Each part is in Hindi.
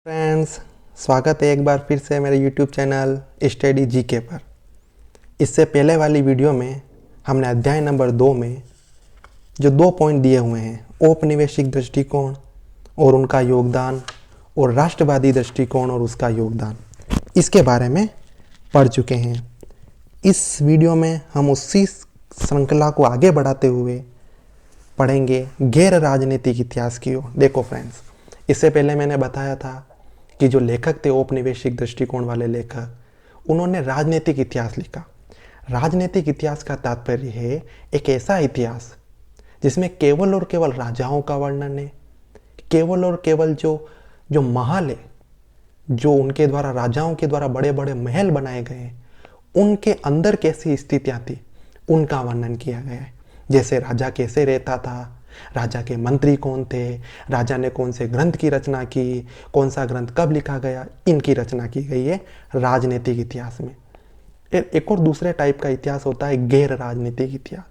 फ्रेंड्स, स्वागत है एक बार फिर से मेरे यूट्यूब चैनल स्टडी जीके पर। इससे पहले वाली वीडियो में हमने अध्याय नंबर 2 में जो 2 पॉइंट दिए हुए हैं, औपनिवेशिक दृष्टिकोण और उनका योगदान और राष्ट्रवादी दृष्टिकोण और उसका योगदान, इसके बारे में पढ़ चुके हैं। इस वीडियो में हम उसी श्रृंखला को आगे बढ़ाते हुए पढ़ेंगे गैर राजनीतिक इतिहास की ओर। देखो फ्रेंड्स, इससे पहले मैंने बताया था कि जो लेखक थे औपनिवेशिक दृष्टिकोण वाले लेखक, उन्होंने राजनीतिक इतिहास लिखा। राजनीतिक इतिहास का तात्पर्य है एक ऐसा इतिहास जिसमें केवल और केवल राजाओं का वर्णन है, केवल और केवल जो महल है, जो उनके द्वारा राजाओं के द्वारा बड़े बड़े महल बनाए गए हैं, उनके अंदर कैसी स्थितियां थी उनका वर्णन किया गया है। जैसे राजा कैसे रहता था, राजा के मंत्री कौन थे, राजा ने कौन से ग्रंथ की रचना की, कौन सा ग्रंथ कब लिखा गया, इनकी रचना की गई है राजनीतिक इतिहास में। एक और दूसरे टाइप का इतिहास होता है गैर राजनीतिक इतिहास।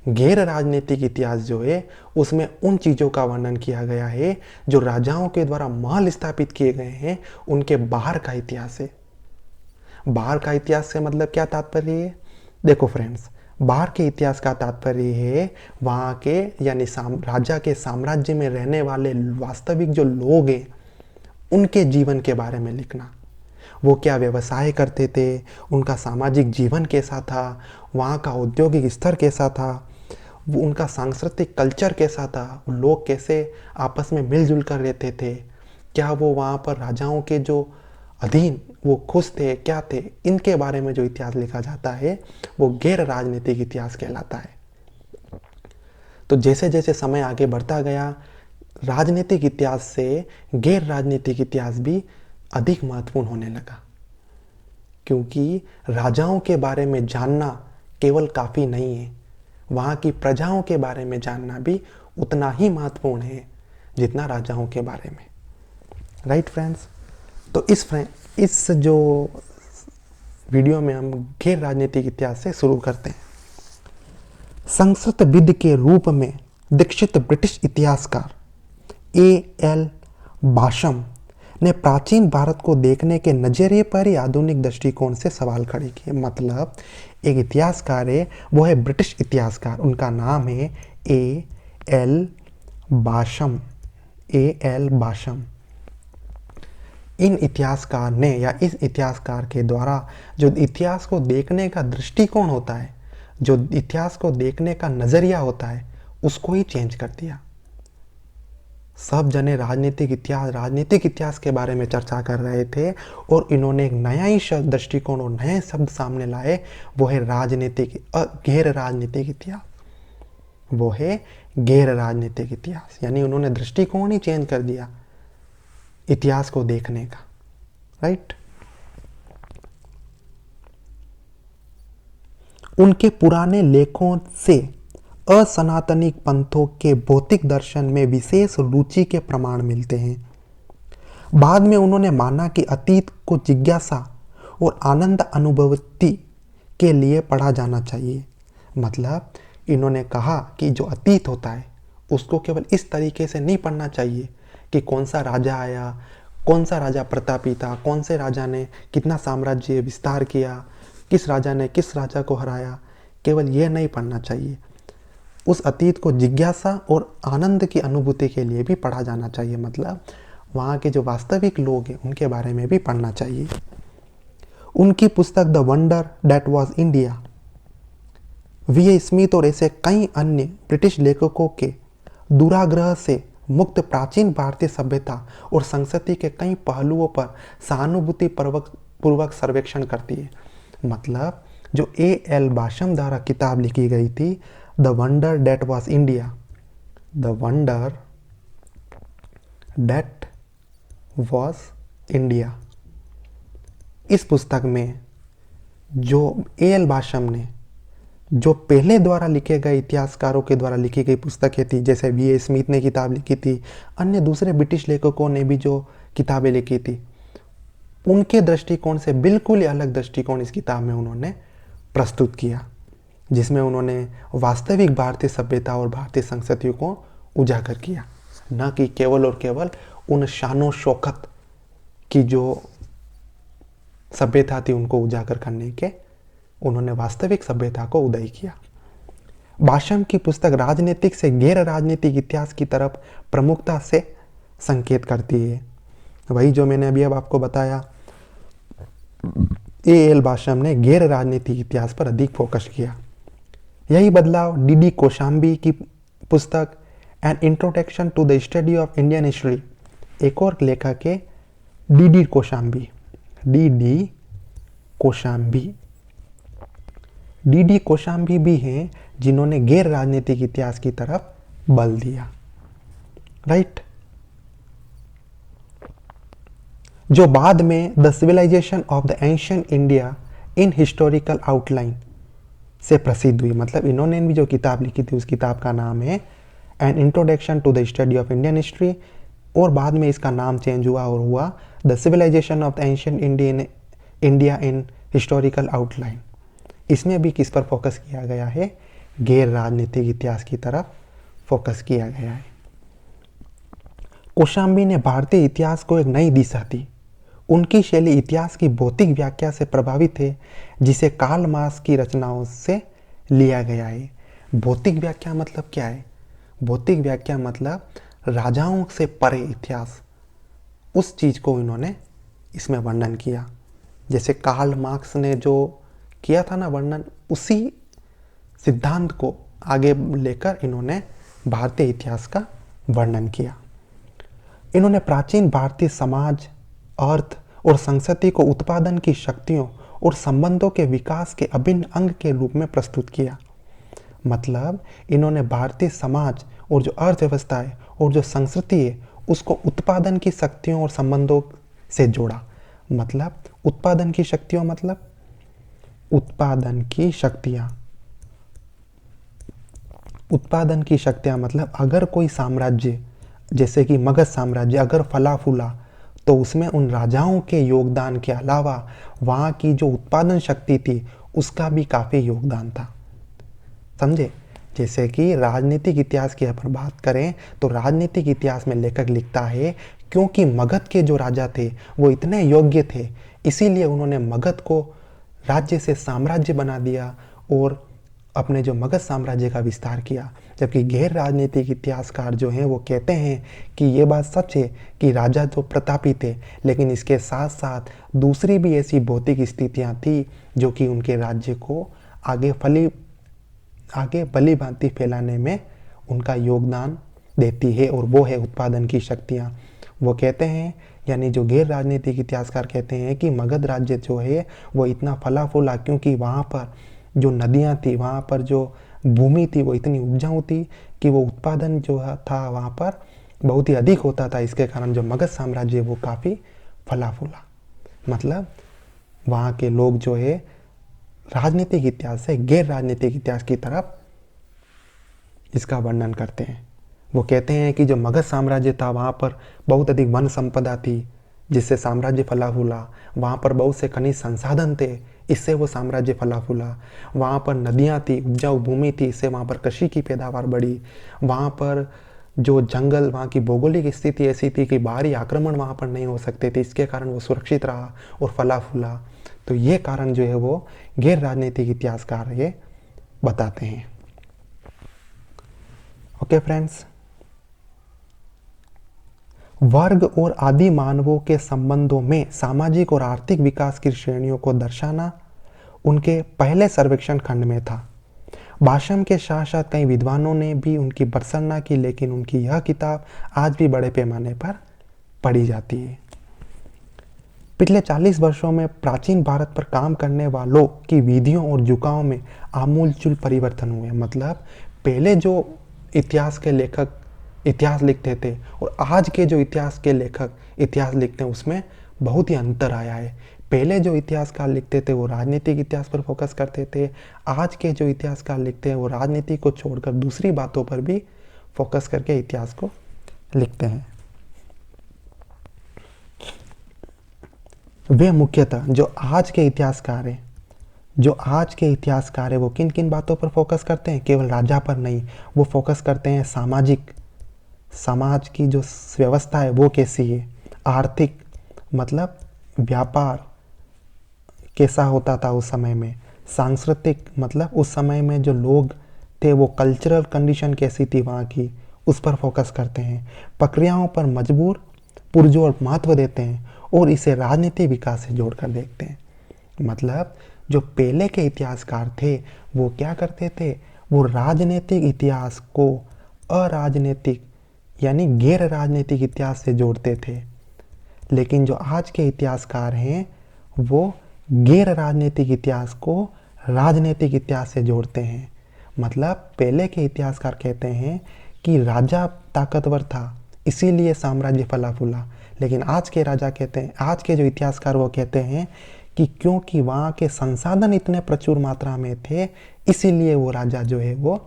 गैर राजनीतिक इतिहास जो है उसमें उन चीज़ों का वर्णन किया गया है जो राजाओं के द्वारा महल स्थापित किए गए हैं, उनके बाहर का इतिहास है। बाहर का इतिहास से मतलब क्या तात्पर्य है? देखो फ्रेंड्स, बाहर के इतिहास का तात्पर्य है वहाँ के यानी राजा के साम्राज्य में रहने वाले वास्तविक जो लोग हैं उनके जीवन के बारे में लिखना। वो क्या व्यवसाय करते थे, उनका सामाजिक जीवन कैसा था, वहाँ का औद्योगिक स्तर कैसा था, वो उनका सांस्कृतिक कल्चर कैसा था, वो लोग कैसे आपस में मिलजुल कर रहते थे, क्या वो वहाँ पर राजाओं के जो अधीन वो खुश थे, क्या थे, इनके बारे में जो इतिहास लिखा जाता है वो गैर राजनीतिक इतिहास कहलाता है। तो जैसे जैसे समय आगे बढ़ता गया, राजनीतिक इतिहास से गैर राजनीतिक इतिहास भी अधिक महत्वपूर्ण होने लगा, क्योंकि राजाओं के बारे में जानना केवल काफ़ी नहीं है, वहाँ की प्रजाओं के बारे में जानना भी उतना ही महत्वपूर्ण है जितना राजाओं के बारे में। राइट फ्रेंड्स, तो इस जो वीडियो में हम गैर राजनीतिक इतिहास से शुरू करते हैं। संस्कृतविद के रूप में दीक्षित ब्रिटिश इतिहासकार A.L. बाशम ने प्राचीन भारत को देखने के नजरिए पर ही आधुनिक दृष्टिकोण से सवाल खड़े किए। मतलब एक इतिहासकार है, वो है ब्रिटिश इतिहासकार, उनका नाम है A.L. बाशम। A.L. बाशम। इन इतिहासकार ने या इस इतिहासकार के द्वारा जो इतिहास को देखने का दृष्टिकोण होता है, जो इतिहास को देखने का नज़रिया होता है, उसको ही चेंज कर दिया। सब जने राजनीतिक इतिहास के बारे में चर्चा कर रहे थे और इन्होंने एक नया ही दृष्टिकोण और नए शब्द सामने लाए, वो है गैर राजनीतिक इतिहास। वो है गैर राजनीतिक इतिहास, यानी उन्होंने दृष्टिकोण ही चेंज कर दिया इतिहास को देखने का। राइट, उनके पुराने लेखों से असनातनिक पंथों के भौतिक दर्शन में विशेष रुचि के प्रमाण मिलते हैं। बाद में उन्होंने माना कि अतीत को जिज्ञासा और आनंद अनुभूति के लिए पढ़ा जाना चाहिए। मतलब इन्होंने कहा कि जो अतीत होता है उसको केवल इस तरीके से नहीं पढ़ना चाहिए कि कौन सा राजा आया, कौन सा राजा प्रतापी था, कौन से राजा ने कितना साम्राज्य विस्तार किया, किस राजा ने किस राजा को हराया, केवल ये नहीं पढ़ना चाहिए। उस अतीत को जिज्ञासा और आनंद की अनुभूति के लिए भी पढ़ा जाना चाहिए। मतलब वहाँ के जो वास्तविक लोग हैं उनके बारे में भी पढ़ना चाहिए। उनकी पुस्तक the wonder that was India, V.A. Smith और ऐसे कई अन्य ब्रिटिश लेखकों के दुराग्रह से मुक्त प्राचीन भारतीय सभ्यता और संस्कृति के कई पहलुओं पर सहानुभूति पूर्वक सर्वेक्षण करती है। मतलब जो A.L. बाशम द्वारा किताब लिखी गई थी, the wonder that was India, the wonder that was India, इस पुस्तक में जो A.L. बाशम ने जो पहले द्वारा लिखे गए इतिहासकारों के द्वारा लिखी गई पुस्तकें थी, जैसे V.A. स्मिथ ने किताब लिखी थी, अन्य दूसरे ब्रिटिश लेखकों ने भी जो किताबें लिखी थी, उनके दृष्टिकोण से बिल्कुल ही अलग दृष्टिकोण इस किताब में उन्होंने प्रस्तुत किया, जिसमें उन्होंने वास्तविक भारतीय सभ्यता और भारतीय संस्कृति को उजागर किया, न कि केवल और केवल उन शानो शौकत की जो सभ्यता थी उनको उजागर करने के उन्होंने वास्तविक सभ्यता को उदय किया। बाशम की पुस्तक राजनीतिक से गैर राजनीतिक इतिहास की तरफ प्रमुखता से संकेत करती है। वही जो मैंने अभी अब आपको बताया, ए.एल. बाशम ने गैर राजनीतिक इतिहास पर अधिक फोकस किया। यही बदलाव डी.डी. कोशाम्बी की पुस्तक an introduction to the study of Indian history, एक और लेखक है डी.डी. कोशाम्बी, डी.डी. कोशाम्बी। डी.डी. कोशाम्बी भी हैं जिन्होंने गैर राजनीतिक इतिहास की तरफ बल दिया, राइट। जो बाद में the civilisation of the ancient India in historical outline से प्रसिद्ध हुई। मतलब इन्होंने भी जो किताब लिखी थी उस किताब का नाम है an introduction to the study of Indian history, और बाद में इसका नाम चेंज हुआ और हुआ the civilisation of the ancient India in historical outline. इसमें भी किस पर फोकस किया गया है? गैर राजनीतिक इतिहास की तरफ फोकस किया गया है। कोशाम्बी ने भारतीय इतिहास को एक नई दिशा दी। उनकी शैली इतिहास की भौतिक व्याख्या से प्रभावित है, जिसे कार्ल मार्क्स की रचनाओं से लिया गया है। भौतिक व्याख्या मतलब क्या है? भौतिक व्याख्या मतलब राजाओं से परे इतिहास, उस चीज़ को इन्होंने इसमें वर्णन किया। जैसे कार्ल मार्क्स ने जो किया था ना वर्णन, उसी सिद्धांत को आगे लेकर इन्होंने भारतीय इतिहास का वर्णन किया। इन्होंने प्राचीन भारतीय समाज, अर्थ और संस्कृति को उत्पादन की शक्तियों और संबंधों के विकास के अभिन्न अंग के रूप में प्रस्तुत किया। मतलब इन्होंने भारतीय समाज और जो अर्थव्यवस्था है और जो संस्कृति है उसको उत्पादन की शक्तियों और संबंधों से जोड़ा। मतलब उत्पादन की शक्तियों मतलब उत्पादन की शक्तियाँ मतलब अगर कोई साम्राज्य जैसे कि मगध साम्राज्य अगर फला फूला तो उसमें उन राजाओं के योगदान के अलावा वहाँ की जो उत्पादन शक्ति थी उसका भी काफ़ी योगदान था। समझे? जैसे कि राजनीतिक इतिहास की अपन बात करें तो राजनीतिक इतिहास में लेखक लिखता है क्योंकि मगध के जो राजा थे वो इतने योग्य थे, इसीलिए उन्होंने मगध को राज्य से साम्राज्य बना दिया और अपने जो मगध साम्राज्य का विस्तार किया। जबकि गैर राजनीतिक इतिहासकार जो हैं वो कहते हैं कि ये बात सच है कि राजा जो प्रतापी थे, लेकिन इसके साथ साथ दूसरी भी ऐसी भौतिक स्थितियां थी जो कि उनके राज्य को आगे भली भांति फैलाने में उनका योगदान देती है, और वो है उत्पादन की शक्तियाँ। वो कहते हैं, यानी जो गैर राजनीतिक इतिहासकार कहते हैं कि मगध राज्य जो है वो इतना फला फूला क्योंकि वहाँ पर जो नदियाँ थी, वहाँ पर जो भूमि थी वो इतनी उपजाऊ थी कि वो उत्पादन जो था वहाँ पर बहुत ही अधिक होता था। इसके कारण जो मगध साम्राज्य वो काफ़ी फला फूला। मतलब वहाँ के लोग जो है राजनीतिक इतिहास से गैर राजनीतिक इतिहास की तरफ इसका वर्णन करते हैं। वो कहते हैं कि जो मगध साम्राज्य था वहाँ पर बहुत अधिक वन संपदा थी जिससे साम्राज्य फला फूला। वहाँ पर बहुत से खनिज संसाधन थे, इससे वो साम्राज्य फला फूला। वहाँ पर नदियाँ थी, उपजाऊ भूमि थी, इससे वहाँ पर कृषि की पैदावार बढ़ी। वहाँ पर जो जंगल, वहाँ की भौगोलिक स्थिति ऐसी थी कि बाहरी आक्रमण वहाँ पर नहीं हो सकते थे, इसके कारण वो सुरक्षित रहा और फला फूला। तो ये कारण जो है वो गैर राजनीतिक इतिहासकार ये बताते हैं। ओके फ्रेंड्स, वर्ग और आदि मानवों के संबंधों में सामाजिक और आर्थिक विकास की श्रेणियों को दर्शाना उनके पहले सर्वेक्षण खंड में था। बाशम के साथ साथ कई विद्वानों ने भी उनकी भर्त्सना की, लेकिन उनकी यह किताब आज भी बड़े पैमाने पर पढ़ी जाती है। पिछले 40 वर्षों में प्राचीन भारत पर काम करने वालों की विधियों और झुकावों में आमूलचूल परिवर्तन हुए। मतलब पहले जो इतिहास के लेखक इतिहास लिखते थे और आज के जो इतिहास के लेखक इतिहास लिखते हैं उसमें बहुत ही अंतर आया है। पहले जो इतिहासकार लिखते थे वो राजनीतिक इतिहास पर फोकस करते थे, आज के जो इतिहासकार लिखते हैं वो राजनीति को छोड़कर दूसरी बातों पर भी फोकस करके इतिहास को लिखते हैं। वे मुख्यतः जो आज के इतिहासकार है वो किन किन बातों पर फोकस करते हैं? केवल राजा पर नहीं, वो फोकस करते हैं समाज की जो व्यवस्था है वो कैसी है, आर्थिक, मतलब व्यापार कैसा होता था उस समय में, सांस्कृतिक मतलब उस समय में जो लोग थे वो कल्चरल कंडीशन कैसी थी वहाँ की, उस पर फोकस करते हैं। प्रक्रियाओं पर मजबूर पुरजोर महत्व देते हैं और इसे राजनीतिक विकास से जोड़कर देखते हैं। मतलब जो पहले के इतिहासकार थे वो क्या करते थे, वो राजनीतिक इतिहास को अराजनीतिक यानी गैर राजनीतिक इतिहास से जोड़ते थे। लेकिन जो आज के इतिहासकार हैं वो गैर राजनीतिक इतिहास को राजनीतिक इतिहास से जोड़ते हैं। मतलब पहले के इतिहासकार कहते हैं कि राजा ताकतवर था इसीलिए साम्राज्य फला फूला, लेकिन आज के राजा कहते हैं, आज के जो इतिहासकार वो कहते हैं कि क्योंकि वहाँ के संसाधन इतने प्रचुर मात्रा में थे इसीलिए वो राजा जो है वो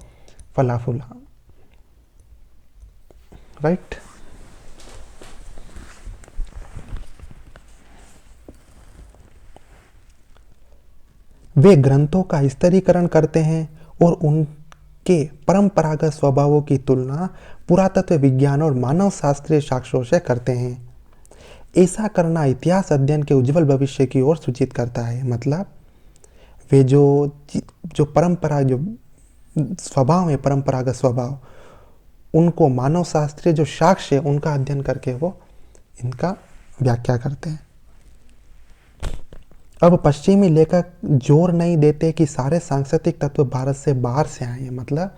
फला फूला। राइट। वे ग्रंथों का स्तरीकरण करते हैं और उनके परंपरागत स्वभावों की तुलना पुरातत्व विज्ञान और मानव शास्त्रीय साक्ष्यों से करते हैं। ऐसा करना इतिहास अध्ययन के उज्जवल भविष्य की ओर सूचित करता है। मतलब वे जो परंपरा जो स्वभाव है, परंपरागत स्वभाव, उनको मानव शास्त्रीय जो साक्ष्य है उनका अध्ययन करके वो इनका व्याख्या करते हैं। अब पश्चिमी लेखक जोर नहीं देते कि सारे सांस्कृतिक तत्व भारत से बाहर से आए हैं। मतलब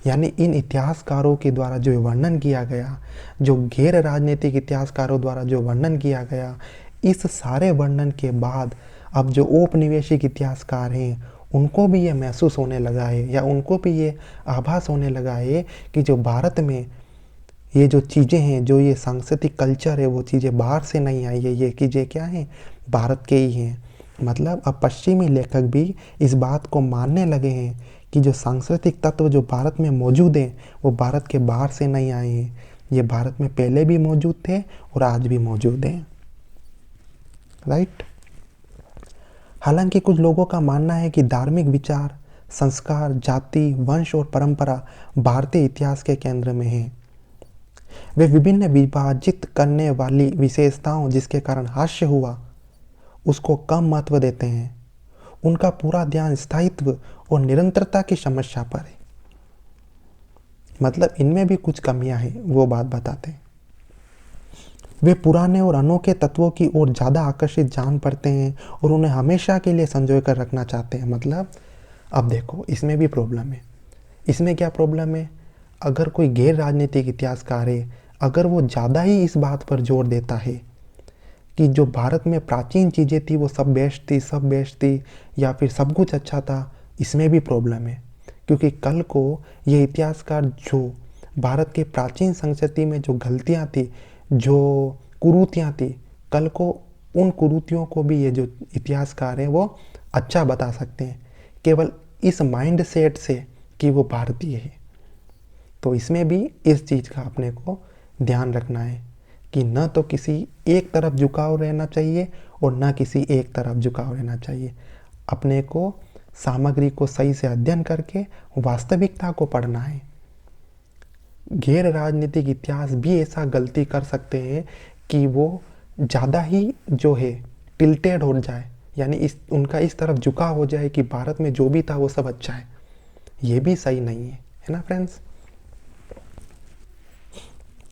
यानी इन इतिहासकारों के द्वारा जो वर्णन किया गया, जो गैर राजनीतिक इतिहासकारों द्वारा जो वर्णन किया गया, इस सारे वर्णन के बाद अब जो औपनिवेशिक इतिहासकार हैं उनको भी ये महसूस होने लगा है या उनको भी ये आभास होने लगा है कि जो भारत में ये जो चीज़ें हैं, जो ये सांस्कृतिक कल्चर है, वो चीज़ें बाहर से नहीं आई है, ये चीज़ें क्या हैं, भारत के ही हैं। मतलब अब पश्चिमी लेखक भी इस बात को मानने लगे हैं कि जो सांस्कृतिक तत्व जो भारत में मौजूद हैं वो भारत के बाहर से नहीं आए हैं, ये भारत में पहले भी मौजूद थे और आज भी मौजूद हैं। राइट। हालांकि कुछ लोगों का मानना है कि धार्मिक विचार, संस्कार, जाति, वंश और परंपरा भारतीय इतिहास के केंद्र में है। वे विभिन्न विभाजित करने वाली विशेषताओं जिसके कारण हास्य हुआ उसको कम महत्व देते हैं। उनका पूरा ध्यान स्थायित्व और निरंतरता की समस्या पर है। मतलब इनमें भी कुछ कमियां हैं, वो बात बताते हैं। वे पुराने और अनोखे तत्वों की ओर ज़्यादा आकर्षित जान पड़ते हैं और उन्हें हमेशा के लिए संजो कर रखना चाहते हैं। मतलब अब देखो इसमें भी प्रॉब्लम है। इसमें क्या प्रॉब्लम है, अगर कोई गैर राजनीतिक इतिहासकार है, अगर वो ज़्यादा ही इस बात पर जोर देता है कि जो भारत में प्राचीन चीज़ें थी वो सब बेस्ट थी या फिर सब कुछ अच्छा था, इसमें भी प्रॉब्लम है। क्योंकि कल को ये इतिहासकार जो भारत के प्राचीन संस्कृति में जो गलतियाँ थी, जो कुरीतियाँ थी, कल को उन कुरीतियों को भी ये जो इतिहासकार हैं वो अच्छा बता सकते हैं, केवल इस माइंड सेट से कि वो भारतीय है। तो इसमें भी इस चीज़ का अपने को ध्यान रखना है कि न तो किसी एक तरफ झुकाव रहना चाहिए और न किसी एक तरफ झुकाव रहना चाहिए। अपने को सामग्री को सही से अध्ययन करके वास्तविकता को पढ़ना है। गैर राजनीतिक इतिहास भी ऐसा गलती कर सकते हैं कि वो ज़्यादा ही जो है टिल्टेड हो जाए, यानी उनका इस तरफ झुकाव हो जाए कि भारत में जो भी था वो सब अच्छा है। ये भी सही नहीं है ना फ्रेंड्स।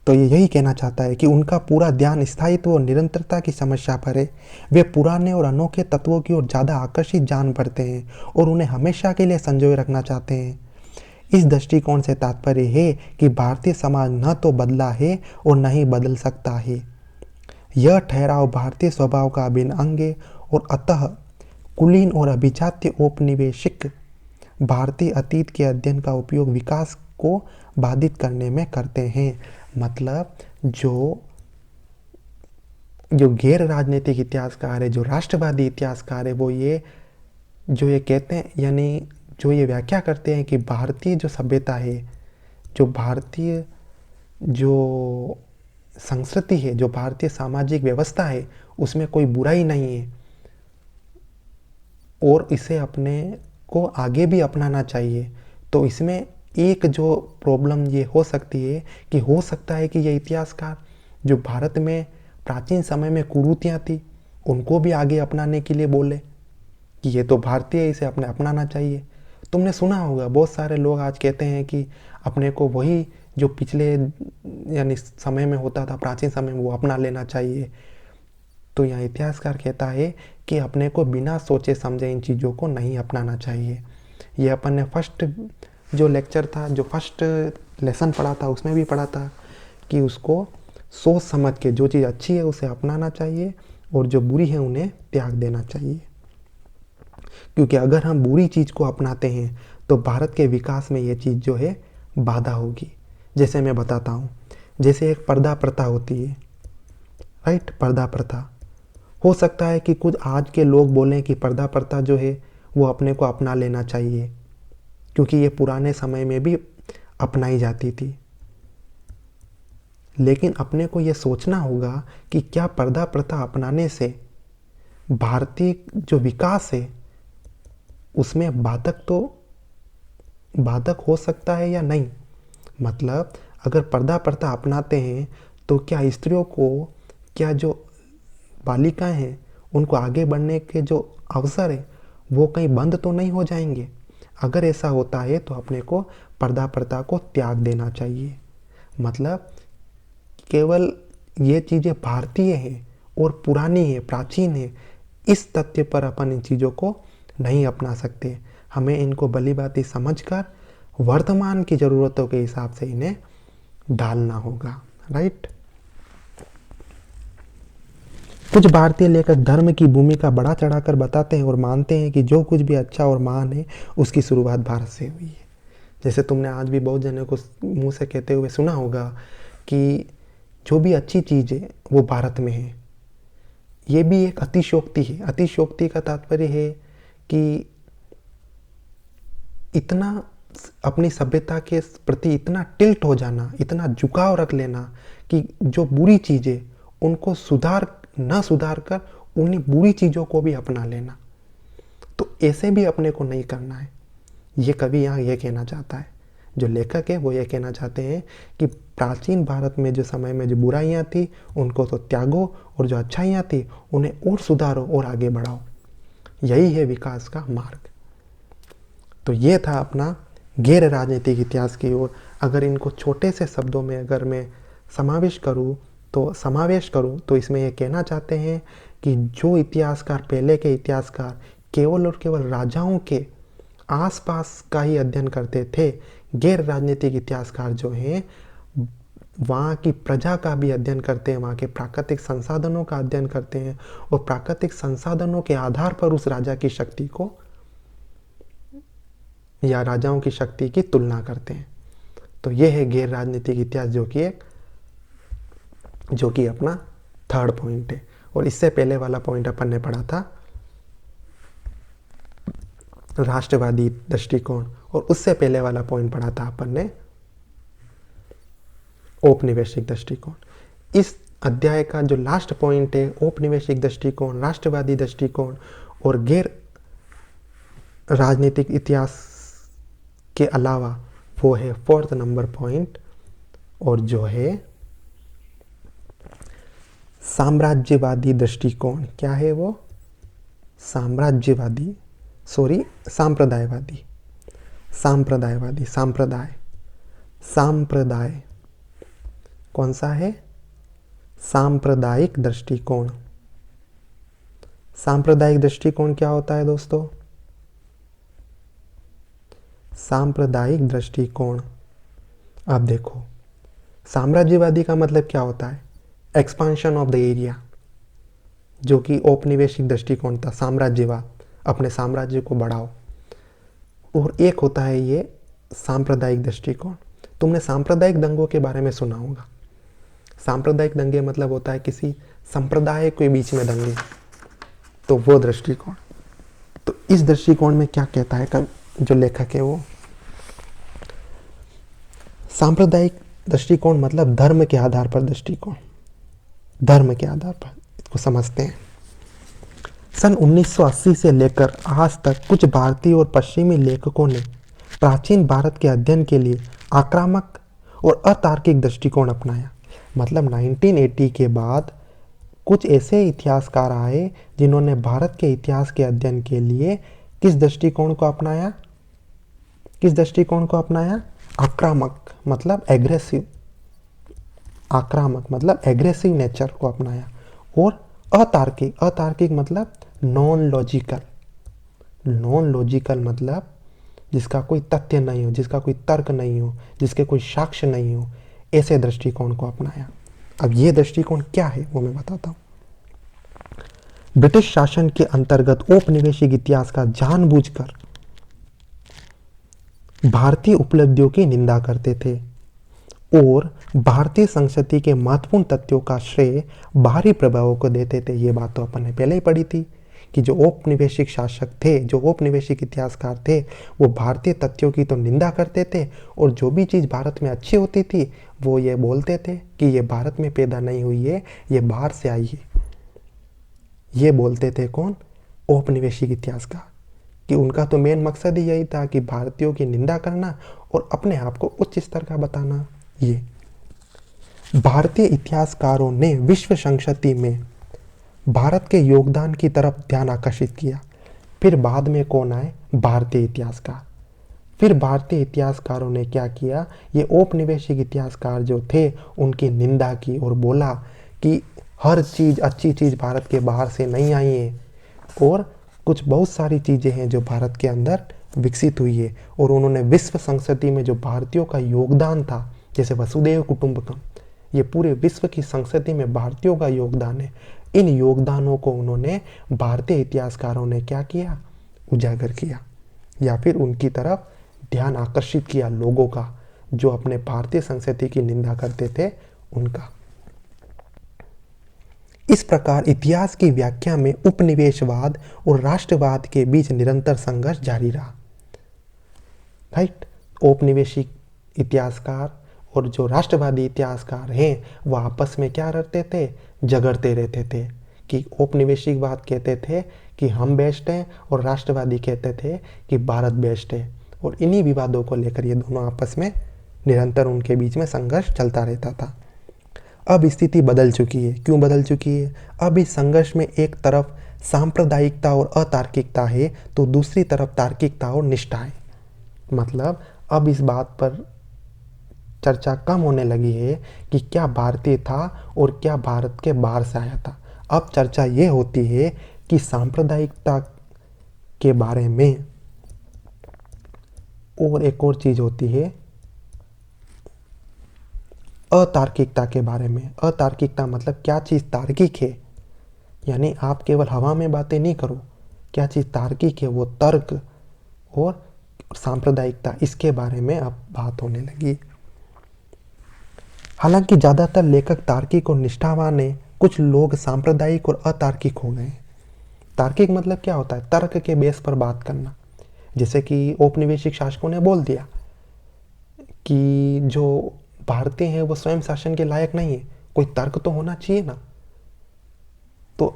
तो ये यही कहना चाहता है कि उनका पूरा ध्यान स्थायित्व और निरंतरता की समस्या पर है। वे पुराने और अनोखे तत्वों की ओर ज़्यादा आकर्षित जान पड़ते हैं और उन्हें हमेशा के लिए संजोए रखना चाहते हैं। इस दृष्टिकोण से तात्पर्य है कि भारतीय समाज न तो बदला है और न ही बदल सकता है। यह ठहराव भारतीय स्वभाव का अभिन्न अंग है और अतः कुलीन और अभिजात्य औपनिवेशिक भारतीय अतीत के अध्ययन का उपयोग विकास को बाधित करने में करते हैं। मतलब जो गैर राजनीतिक इतिहासकार है, जो राष्ट्रवादी इतिहासकार है, वो ये कहते हैं, यानी जो ये व्याख्या करते हैं कि भारतीय जो सभ्यता है, जो भारतीय जो संस्कृति है, जो भारतीय सामाजिक व्यवस्था है, उसमें कोई बुराई नहीं है और इसे अपने को आगे भी अपनाना चाहिए। तो इसमें एक जो प्रॉब्लम ये हो सकती है कि हो सकता है कि ये इतिहासकार जो भारत में प्राचीन समय में कुरीतियाँ थी, उनको भी आगे अपनाने के लिए बोले कि ये तो भारतीय है, इसे अपने अपनाना चाहिए। तुमने सुना होगा बहुत सारे लोग आज कहते हैं कि अपने को वही जो पिछले यानी समय में होता था, प्राचीन समय में, वो अपना लेना चाहिए। तो यहाँ इतिहासकार कहता है कि अपने को बिना सोचे समझे इन चीज़ों को नहीं अपनाना चाहिए। ये अपन ने फर्स्ट जो लेक्चर था, जो फर्स्ट लेसन पढ़ा था, उसमें भी पढ़ा था कि उसको सोच समझ के जो चीज़ अच्छी है उसे अपनाना चाहिए और जो बुरी है उन्हें त्याग देना चाहिए। क्योंकि अगर हम बुरी चीज़ को अपनाते हैं तो भारत के विकास में ये चीज़ जो है बाधा होगी। जैसे मैं बताता हूँ, जैसे एक पर्दा प्रथा होती है, राइट, पर्दा प्रथा। हो सकता है कि कुछ आज के लोग बोलें कि पर्दा प्रथा जो है वो अपने को अपना लेना चाहिए, क्योंकि ये पुराने समय में भी अपनाई जाती थी। लेकिन अपने को ये सोचना होगा कि क्या पर्दा प्रथा अपनाने से भारतीय जो विकास है उसमें बाधक हो सकता है या नहीं। मतलब अगर पर्दा प्रथा अपनाते हैं तो क्या स्त्रियों को, क्या जो बालिकाएं हैं उनको आगे बढ़ने के जो अवसर है वो कहीं बंद तो नहीं हो जाएंगे। अगर ऐसा होता है तो अपने को पर्दा प्रथा को त्याग देना चाहिए। मतलब केवल ये चीज़ें भारतीय हैं और पुरानी है, प्राचीन है, इस तथ्य पर अपन इन चीज़ों को नहीं अपना सकते। हमें इनको भलीभांति समझकर वर्तमान की ज़रूरतों के हिसाब से इन्हें डालना होगा, राइट। कुछ भारतीय लेखक धर्म की भूमिका बढ़ा चढ़ाकर बताते हैं और मानते हैं कि जो कुछ भी अच्छा और महान है उसकी शुरुआत भारत से हुई है। जैसे तुमने आज भी बहुत जनों को मुंह से कहते हुए सुना होगा कि जो भी अच्छी चीज़ है वो भारत में है। ये भी एक अतिशयोक्ति है। अतिशयोक्ति का तात्पर्य है कि इतना अपनी सभ्यता के प्रति इतना टिल्ट हो जाना, इतना झुकाव रख लेना कि जो बुरी चीज़ें उनको सुधार कर उन्हीं बुरी चीज़ों को भी अपना लेना। तो ऐसे भी अपने को नहीं करना है। ये कवि यहाँ ये कहना चाहता है, जो लेखक है वो ये कहना चाहते हैं कि प्राचीन भारत में जो समय में जो बुराइयाँ थी उनको तो त्यागो और जो अच्छाइयाँ थी उन्हें और सुधारो और आगे बढ़ाओ। यही है विकास का मार्ग। तो ये था अपना गैर राजनीतिक इतिहास की ओर। अगर इनको छोटे से शब्दों में अगर मैं समावेश करूँ तो इसमें ये कहना चाहते हैं कि जो इतिहासकार, पहले के इतिहासकार केवल और केवल राजाओं के आसपास का ही अध्ययन करते थे, गैर राजनीतिक इतिहासकार जो हैं वहाँ की प्रजा का भी अध्ययन करते हैं, वहाँ के प्राकृतिक संसाधनों का अध्ययन करते हैं और प्राकृतिक संसाधनों के आधार पर उस राजा की शक्ति को या राजाओं की शक्ति की तुलना करते हैं। तो यह है गैर राजनीतिक इतिहास, जो कि अपना थर्ड पॉइंट है। और इससे पहले वाला पॉइंट अपन ने पढ़ा था राष्ट्रवादी दृष्टिकोण, और उससे पहले वाला पॉइंट पढ़ा था अपन ने औपनिवेशिक दृष्टिकोण। इस अध्याय का जो लास्ट पॉइंट है, औपनिवेशिक दृष्टिकोण, राष्ट्रवादी दृष्टिकोण और गैर राजनीतिक इतिहास के अलावा, वो है फोर्थ नंबर पॉइंट, और जो है साम्राज्यवादी दृष्टिकोण। क्या है वो? सांप्रदाय कौन सा है? सांप्रदायिक दृष्टिकोण। सांप्रदायिक दृष्टिकोण क्या होता है दोस्तों? सांप्रदायिक दृष्टिकोण, आप देखो, साम्राज्यवादी का मतलब क्या होता है? एक्सपांशन ऑफ द एरिया, जो कि औपनिवेशिक दृष्टिकोण था, साम्राज्यवाद, अपने साम्राज्य को बढ़ाओ। और एक होता है ये सांप्रदायिक दृष्टिकोण। तुमने सांप्रदायिक दंगों के बारे में सुना होगा। सांप्रदायिक दंगे मतलब होता है किसी संप्रदाय के बीच में दंगे, तो वो दृष्टिकोण। तो इस दृष्टिकोण में क्या कहता है जो लेखक है वो? सांप्रदायिक दृष्टिकोण मतलब धर्म के आधार पर दृष्टिकोण, धर्म के आधार पर इसको समझते हैं। सन 1980 से लेकर आज तक कुछ भारतीय और पश्चिमी लेखकों ने प्राचीन भारत के अध्ययन के लिए आक्रामक और अतार्किक दृष्टिकोण अपनाया। मतलब 1980 के बाद कुछ ऐसे इतिहासकार आए जिन्होंने भारत के इतिहास के अध्ययन के लिए किस दृष्टिकोण को अपनाया? किस दृष्टिकोण को अपनाया? आक्रामक मतलब एग्रेसिव, आक्रामक मतलब एग्रेसिव नेचर को अपनाया। और अतार्किक, अतार्किक मतलब नॉन लॉजिकल, नॉन लॉजिकल मतलब जिसका कोई तथ्य नहीं हो, जिसका कोई तर्क नहीं हो, जिसके कोई साक्ष्य नहीं हो, ऐसे दृष्टिकोण को अपनाया। अब ये दृष्टिकोण क्या है वो मैं बताता हूँ। ब्रिटिश शासन के अंतर्गत औपनिवेशिक इतिहास का जानबूझकर भारतीय उपलब्धियों की निंदा करते थे और भारतीय संस्कृति के महत्वपूर्ण तथ्यों का श्रेय बाहरी प्रभावों को देते थे। ये बात तो अपन ने पहले ही पढ़ी थी कि जो औपनिवेशिक शासक थे, जो औपनिवेशिक इतिहासकार थे, वो भारतीय तथ्यों की तो निंदा करते थे और जो भी चीज़ भारत में अच्छी होती थी वो ये बोलते थे कि ये भारत में पैदा नहीं हुई है, ये बाहर से आई है। ये बोलते थे कौन? औपनिवेशिक इतिहासकार। कि उनका तो मेन मकसद ही यही था कि भारतीयों की निंदा करना और अपने आप को उच्च स्तर का बताना। ये भारतीय इतिहासकारों ने विश्व संस्कृति में भारत के योगदान की तरफ ध्यान आकर्षित किया। फिर बाद में कौन आए? भारतीय इतिहासकार। फिर भारतीय इतिहासकारों ने क्या किया? ये औपनिवेशिक इतिहासकार जो थे उनकी निंदा की और बोला कि हर चीज़, अच्छी चीज़ भारत के बाहर से नहीं आई है और कुछ बहुत सारी चीज़ें हैं जो भारत के अंदर विकसित हुई है। और उन्होंने विश्व संस्कृति में जो भारतीयों का योगदान था, जैसे वसुधैव कुटुंबकम, ये पूरे विश्व की संस्कृति में भारतीयों का योगदान है। इन योगदानों को उन्होंने भारतीय इतिहासकारों ने क्या किया? उजागर किया या फिर उनकी तरफ ध्यान आकर्षित किया लोगों का, जो अपने भारतीय संस्कृति की निंदा करते थे उनका। इस प्रकार इतिहास की व्याख्या में उपनिवेशवाद और राष्ट्रवाद के बीच निरंतर संघर्ष जारी रहा। राइट? औपनिवेशिक इतिहासकार और जो राष्ट्रवादी इतिहासकार हैं वो आपस में क्या रहते थे? झगड़ते रहते थे कि औपनिवेशिकवाद कहते थे कि हम बेस्ट हैं और राष्ट्रवादी कहते थे कि भारत बेस्ट है। और इन्हीं विवादों को लेकर ये दोनों आपस में निरंतर उनके बीच में संघर्ष चलता रहता था। अब स्थिति बदल चुकी है। क्यों बदल चुकी है? अब इस संघर्ष में एक तरफ सांप्रदायिकता और अतार्किकता है तो दूसरी तरफ तार्किकता और निष्ठा है। मतलब अब इस बात पर चर्चा कम होने लगी है कि क्या भारतीय था और क्या भारत के बाहर से आया था। अब चर्चा ये होती है कि सांप्रदायिकता के बारे में और एक और चीज़ होती है अतार्किकता के बारे में। अतार्किकता मतलब क्या चीज़ तार्किक है, यानी आप केवल हवा में बातें नहीं करो, क्या चीज़ तार्किक है, वो तर्क और सांप्रदायिकता, इसके बारे में अब बात होने लगी। हालांकि ज़्यादातर लेखक तार्किक और निष्ठावान हैं, कुछ लोग सांप्रदायिक और अतार्किक हो गए। तार्किक मतलब क्या होता है? तर्क के बेस पर बात करना। जैसे कि औपनिवेशिक शासकों ने बोल दिया कि जो भारतीय हैं वो स्वयं शासन के लायक नहीं है, कोई तर्क तो होना चाहिए ना। तो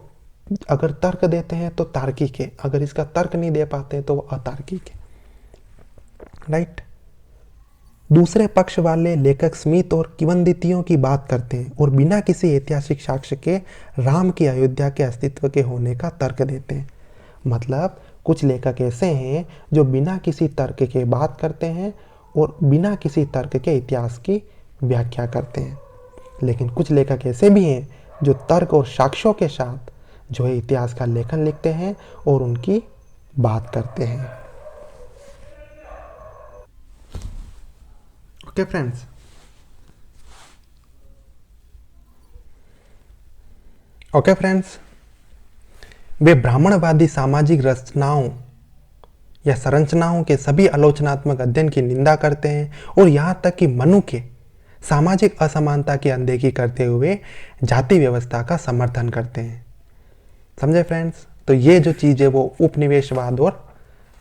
अगर तर्क देते हैं तो तार्किक है, अगर इसका तर्क नहीं दे पाते हैं तो वो अतार्किक है। राइट? दूसरे पक्ष वाले लेखक स्मिथ और किंवदंतियों की बात करते हैं और बिना किसी ऐतिहासिक साक्ष्य के राम की अयोध्या के अस्तित्व के होने का तर्क देते हैं। मतलब कुछ लेखक ऐसे हैं जो बिना किसी तर्क के बात करते हैं और बिना किसी तर्क के इतिहास की व्याख्या करते हैं। लेकिन कुछ लेखक ऐसे भी हैं जो तर्क और साक्ष्यों के साथ जो है इतिहास का लेखन लिखते हैं और उनकी बात करते हैं। ओके फ्रेंड्स, वे ब्राह्मणवादी सामाजिक रचनाओं या संरचनाओं के सभी आलोचनात्मक अध्ययन की निंदा करते हैं और यहाँ तक कि मनु के सामाजिक असमानता की अनदेखी करते हुए जाति व्यवस्था का समर्थन करते हैं। समझे फ्रेंड्स? तो ये जो चीज़ है वो उपनिवेशवाद और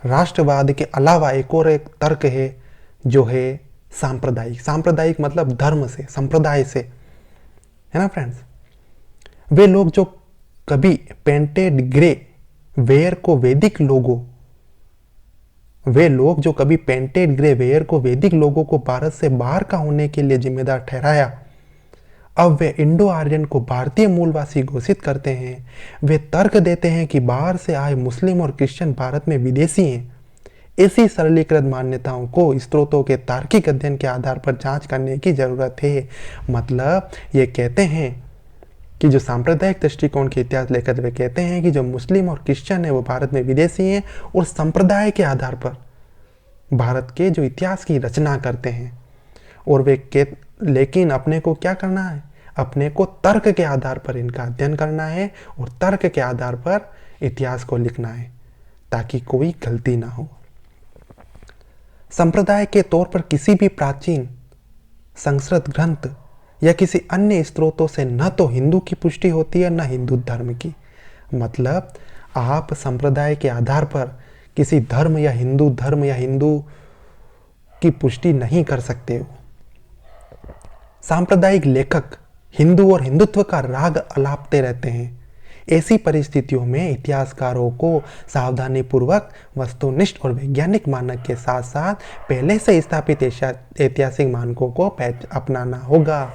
राष्ट्रवाद के अलावा एक और एक तर्क है जो है सांप्रदायिक। सांप्रदायिक मतलब धर्म से, संप्रदाय से, है ना फ्रेंड्स? वे लोग जो कभी पेंटेड ग्रे वेयर को वैदिक लोगों को वैदिक लोगों को भारत से बाहर का होने के लिए जिम्मेदार ठहराया, अब वे इंडो आर्यन को भारतीय मूलवासी घोषित करते हैं। वे तर्क देते हैं कि बाहर से आए मुस्लिम और क्रिश्चियन भारत में विदेशी हैं। ऐसी सरलीकृत मान्यताओं को स्रोतों के तार्किक अध्ययन के आधार पर जांच करने की जरूरत है। मतलब ये कहते हैं कि जो सांप्रदायिक दृष्टिकोण के इतिहास लेकर वे कहते हैं कि जो मुस्लिम और क्रिश्चियन है वो भारत में विदेशी हैं और संप्रदाय के आधार पर भारत के जो इतिहास की रचना करते हैं। और लेकिन अपने को क्या करना है, अपने को तर्क के आधार पर इनका अध्ययन करना है और तर्क के आधार पर इतिहास को लिखना है ताकि कोई गलती ना हो। संप्रदाय के तौर पर किसी भी प्राचीन संस्कृत ग्रंथ या किसी अन्य स्रोतों से न तो हिंदू की पुष्टि होती है न हिंदू धर्म की। मतलब आप संप्रदाय के आधार पर किसी धर्म या हिंदू की पुष्टि नहीं कर सकते हो। सांप्रदायिक लेखक हिंदू और हिंदुत्व का राग अलापते रहते हैं। ऐसी परिस्थितियों में इतिहासकारों को सावधानी पूर्वक वस्तुनिष्ठ और वैज्ञानिक मानक के साथ साथ पहले से स्थापित ऐतिहासिक मानकों को अपनाना होगा।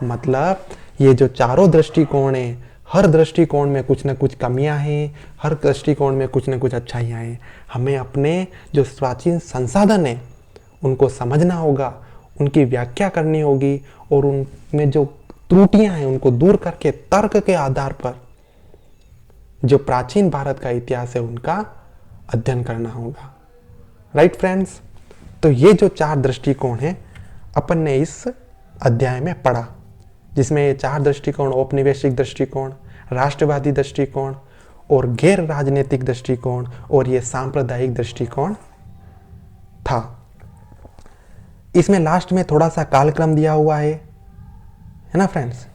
मतलब ये जो चारों दृष्टिकोण हैं, हर दृष्टिकोण में कुछ न कुछ कमियां हैं, हर दृष्टिकोण में कुछ न कुछ अच्छाइयां हैं। हमें अपने जो प्राचीन संसाधन हैं उनको समझना होगा, उनकी व्याख्या करनी होगी और उनमें जो त्रुटियां हैं उनको दूर करके तर्क के आधार पर जो प्राचीन भारत का इतिहास है उनका अध्ययन करना होगा। राइट फ्रेंड्स, तो ये जो 4 दृष्टिकोण हैं अपन ने इस अध्याय में पढ़ा, जिसमें ये 4 दृष्टिकोण औपनिवेशिक दृष्टिकोण, राष्ट्रवादी दृष्टिकोण और गैर राजनीतिक दृष्टिकोण और ये सांप्रदायिक दृष्टिकोण था। इसमें लास्ट में थोड़ा सा कालक्रम दिया हुआ है ना फ्रेंड्स।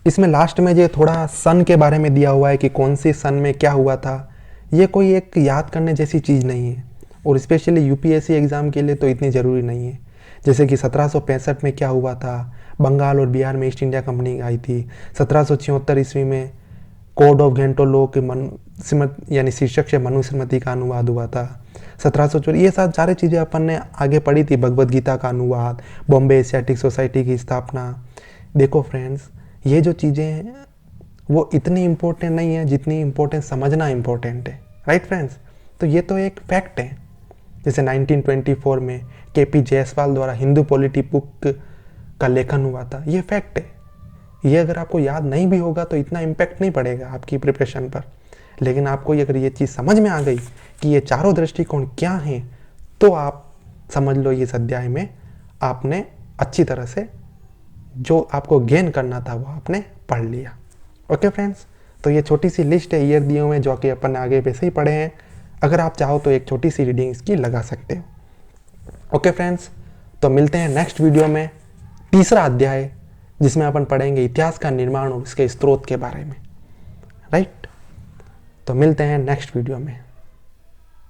इसमें लास्ट में जो थोड़ा सन के बारे में दिया हुआ है कि कौन सी सन में क्या हुआ था। ये कोई एक याद करने जैसी चीज़ नहीं है और स्पेशली यूपीएससी एग्ज़ाम के लिए तो इतनी ज़रूरी नहीं है। जैसे कि 1765 में क्या हुआ था, बंगाल और बिहार में ईस्ट इंडिया कंपनी आई थी। 1776 ईस्वी में कोड ऑफ घेंटोलो के यानी शीर्षक से मनुस्मृति का अनुवाद हुआ था। 1754 ये सब सारी चीज़ें अपन ने आगे पढ़ी थी। भगवद गीता का अनुवाद, बॉम्बे एशियाटिक सोसाइटी की स्थापना। देखो फ्रेंड्स, ये जो चीज़ें हैं वो इतनी इम्पोर्टेंट नहीं है जितनी इम्पोर्टेंट समझना इम्पोर्टेंट है। राइट फ्रेंड्स, तो ये तो एक फैक्ट है। जैसे 1924 में केपी जायसवाल द्वारा हिंदू पॉलिटी बुक का लेखन हुआ था, ये फैक्ट है। ये अगर आपको याद नहीं भी होगा तो इतना इम्पैक्ट नहीं पड़ेगा आपकी प्रिपरेशन पर, लेकिन आपको अगर ये चीज़ समझ में आ गई कि ये चारों दृष्टिकोण क्या हैं तो आप समझ लो इस अध्याय में आपने अच्छी तरह से जो आपको गेन करना था वो आपने पढ़ लिया। ओके फ्रेंड्स, तो ये छोटी सी लिस्ट है ईयर दिए हुए जो कि अपन आगे वैसे ही पढ़े हैं। अगर आप चाहो तो एक छोटी सी रीडिंग इसकी लगा सकते हो। ओके फ्रेंड्स, तो मिलते हैं नेक्स्ट वीडियो में, तीसरा अध्याय जिसमें अपन पढ़ेंगे इतिहास का निर्माण और उसके स्रोत के बारे में। राइट, तो मिलते हैं नेक्स्ट वीडियो में।